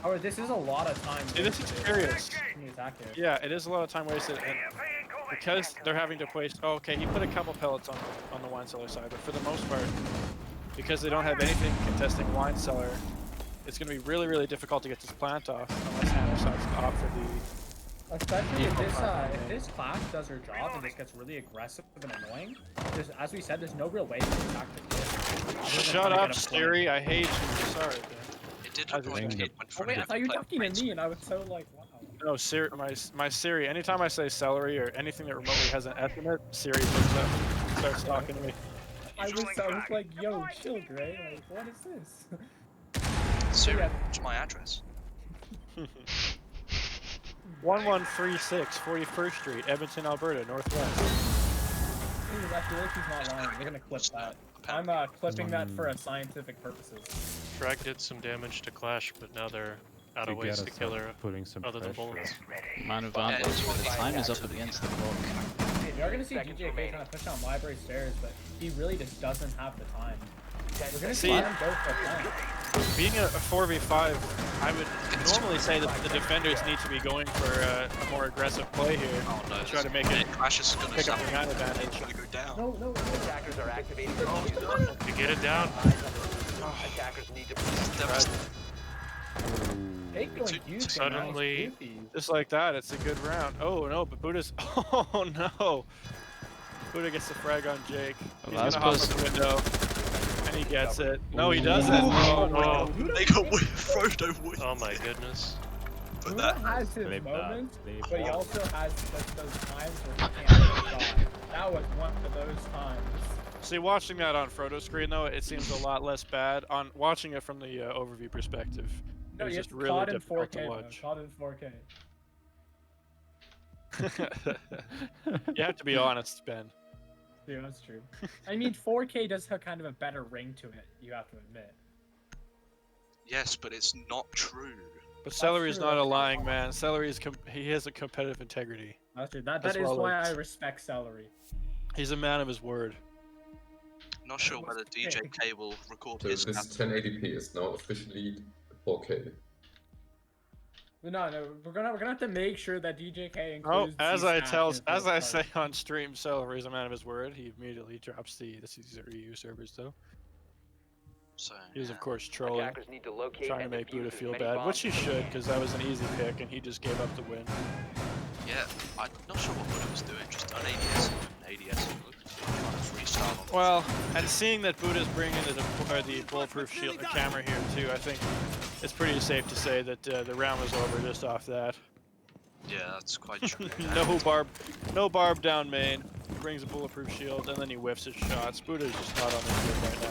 Oh, this is a lot of time. See, this is curious. in the attack here. Yeah, it is a lot of time wasted, and because they're having to place. Oh, okay, he put a couple pellets on the wine cellar side, but for the most part, because they don't have anything contesting wine cellar, it's going to be really, really difficult to get this plant off unless Hannah decides to opt for the. Especially if this clash does her job and just gets really aggressive and annoying. There's, as we said, there's no real way to attack the kid. Shut up, Siri! I hate you. Sorry. it did How's look it like going? it went Oh for wait, I it. thought you were Like, talking to me, and I was so like, wow. No, Siri, my Siri. Anytime I say celery or anything that remotely has an S in it, Siri picks up, and starts talking to me. I was like, yo, chill, Gray. Like, what is this? Siri, Yeah. what's my address? 1136 41st Street, Edmonton, Alberta, Northwest. I feel like he's not lying. We're gonna clip that. I'm clipping that for scientific purposes. Frag did some damage to Clash, but now they're out of To get ways to us kill up, her putting some other than pressure. bullets. Man advantage, but the time is up against the clock. We are gonna see DJK trying to push down library stairs, but he really just doesn't have the time. We're gonna see See- him go for a plan. Being a 4v5, I would normally say that the defenders need to be going for a more aggressive play here. Oh no, to try to make it Clash is gonna pick up snap the man advantage. It's gonna go down. No. Attackers are activating the diffuser. To get it down. Attackers need to They going Two- huge. Suddenly- Just like that, it's a good round. Oh no, but Buddha's. Oh no! Buddha gets the frag on Jake. He's Well, gonna hop that's out the window, and he gets it. No, he doesn't. Oh no! Oh, They got Frodo Wood. oh my goodness. But Buddha that has his Flip that, moments, flip but he that. also has those times where he can't get a shot. That was one of those times. See, watching that on Frodo's screen though, it seems a lot less bad. On watching it from the overview perspective, No, it was you just have really caught in difficult 4K. to watch. Caught in 4K. You have to be honest, Ben. Yeah, that's true. I mean, 4K does have kind of a better ring to it, you have to admit. Yes, but it's not true. But Celery is true, not a that's lying true. man. Celery is he has a competitive integrity. That's true. That As is well why as- I respect Celery. He's a man of his word. Not sure whether DJK will record So his this stats. 1080p is now officially 4K. No, we're gonna have to make sure that DJK Oh, includes. as these I stats in as the I chart. say on stream, Celery is a man of his word. He immediately drops these are EU servers though. So He was of yeah. course trolling, Attackers need to locate trying to and make defuse Buddha as feel many bad, bombs which he as they should, can. because that was an easy pick, and he just gave up the win. Yeah, I'm not sure what Buddha was doing. Just an ADS and ADS and trying to freestyle on. Well, and seeing that Buddha's bringing the bulletproof shield camera here too, I think it's pretty safe to say that the round was over just off that. Yeah, that's quite true. No barb down main. Brings a bulletproof shield and then he whiffs his shots. Buddha's just not on his game right now.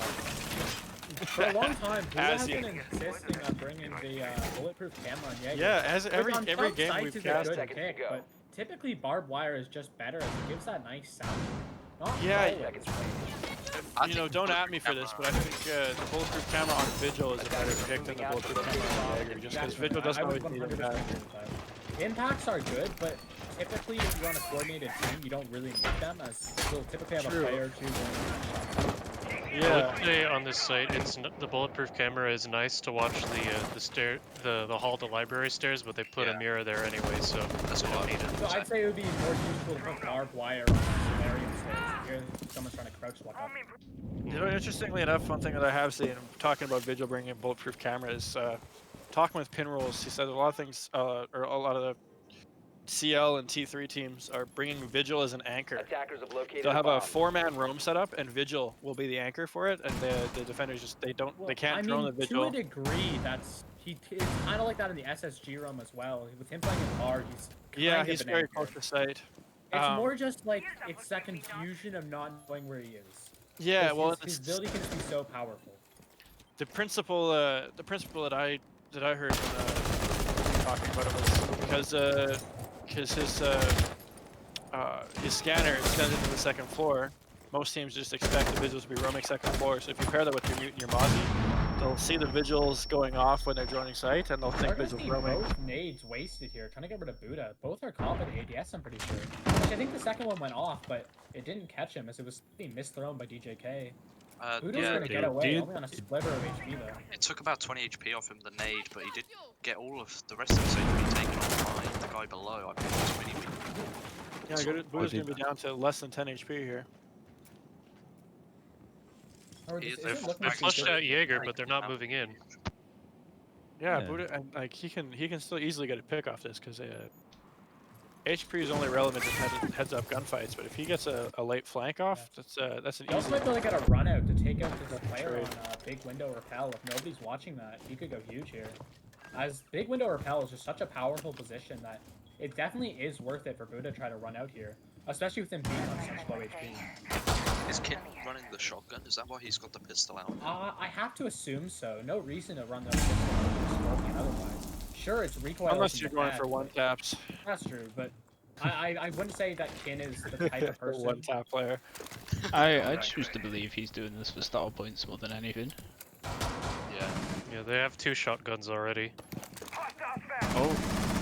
For a long time, Buddha As has he- been insisting on bringing the bulletproof camera on Jaeger. Yeah, as Which every on every some game sites we've is a cast. good Seconds to pick, go. but typically barbed wire is just better as it gives that nice sound. Not Yeah, always. Seconds remaining. I You know, think don't the at me for this, but I think the bulletproof camera on Vigil is a better pick than the bulletproof camera on Jaeger, just because Vigil doesn't I would always need 100% it back. agree with that. Impacts are good, but typically if you're on a coordinated team, you don't really need them, as you'll typically have True. a player or two going on that shot. I Yeah, would say on this site, the bulletproof camera is nice to watch the hall to library stairs, but they put a Yeah. mirror there anyway, so That's you what don't I need it. So I'd say it would be more useful to put barbed wire on the solarium stairs. If you're someone's trying to crouch walk up. you know, interestingly enough, one thing that I have seen, talking about Vigil bringing in bulletproof cameras, talking with Pinrolls, he said a lot of things, or a lot of the CL and T3 teams are bringing Vigil as an anchor. Attackers have located They'll have a bomb. 4-man roam set up, and Vigil will be the anchor for it, and the defenders just they can't I drone mean, the to a Vigil. degree, it's kind of like that in the SSG room as well. With him playing in hard, he's Yeah, kind he's of an very anchor. close to sight. It's Um, more just like it's that confusion of not knowing where he is. Yeah, 'Cause well, his ability can just be so powerful. the principle that I heard when talking about it was because his scanner extended to the second floor. Most teams just expect the Vigils to be roaming second floor. So if you pair that with your Mute and your Mozzie, they'll see the Vigils going off when they're droning sight, and they'll think They're gonna Vigils see roaming. both nades wasted here, trying to get rid of Buddha. Both are competent ADS, I'm pretty sure. Which I think the second one went off, but it didn't catch him as it was being misthrown by DJK. Buddha's Yeah, gonna get dude, away, dude. only on a sliver of HP though. it took about 20 HP off him, the nade, but he did get all of the rest of his HP taken off by the guy below. I think it was really weak. Yeah, Buddha's gonna be down to less than 10 HP here. Or He is is it a- looking They Actually, flushed good? out Jaeger, but they're not moving in. Yeah, Yeah. Buddha, and like he can still easily get a pick off this because HP is only relevant in heads-up gunfights. But if he gets a late flank off, that's an He also easy. might be able to get a run out to take out this That's player trade. on big window repel. If nobody's watching that, he could go huge here. As big window repel is just such a powerful position that it definitely is worth it for Buddha to try to run out here, especially with him being on such low HP. Is Kit running the shotgun? Is that why he's got the pistol out? I have to assume so. No reason to run the pistol or smoking otherwise. Sure, it's recoil. Unless isn't you're the going best, for one but- taps. That's true, but I wouldn't say that Kin is the type of person. One tap player. I choose to believe he's doing this for style points more than anything. Yeah. Yeah, they have 2 shotguns already. Oh,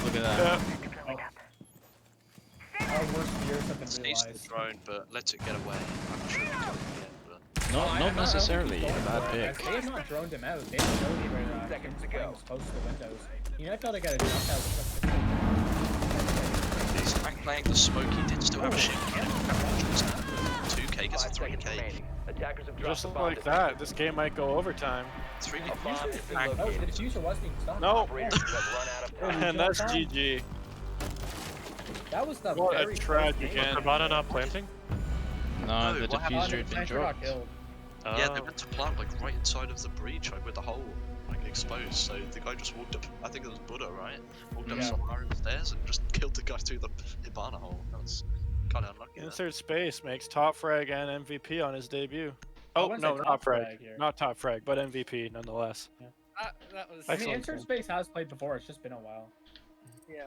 look at that. Yeah. Our worst fears have been Sneaks the realized. drone, but lets it get away. I'm sure he'll kill it again, but Not I not don't necessarily think a he's bad going for it, as pick. They have not droned him out. They have no idea where Seconds to Kin's go. playing was close to the windows. You might be able to get a jump out with he's playing the smoke. He did still have a shit. 2k gets a 5 seconds 3k. remaining. Attackers have dropped Just the bomb like that, this game might go overtime. 3k. A bomb has been Oh, the located. diffuser was being stopped. No. Operators have run out of time. And that's GG. That was the What a very tragic close end. game. Cabana not planting? No, No, the what happened? diffuser had been Planter got dropped. killed. Yeah, they Oh. went to plant like right inside of the breach, like with the hole like exposed. So the guy just walked up. I think it was Buddha, right? Walked up Yeah. some iron stairs and just killed the guy through the Hibana hole. That was kind of unlucky. there. Insert space makes top frag and MVP on his debut. I Oh wouldn't no, say not frag. frag here. Not top frag, but MVP nonetheless. That was. I mean, Excellent insert game. space has played before. It's just been a while. Yeah.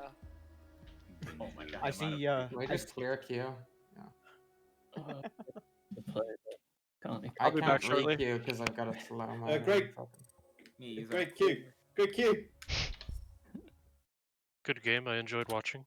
Oh my god. I see. Can we just clear queue? I'll be back shortly. Queue because I've got a slow mo. Great queue. Great queue. Good game. I enjoyed watching.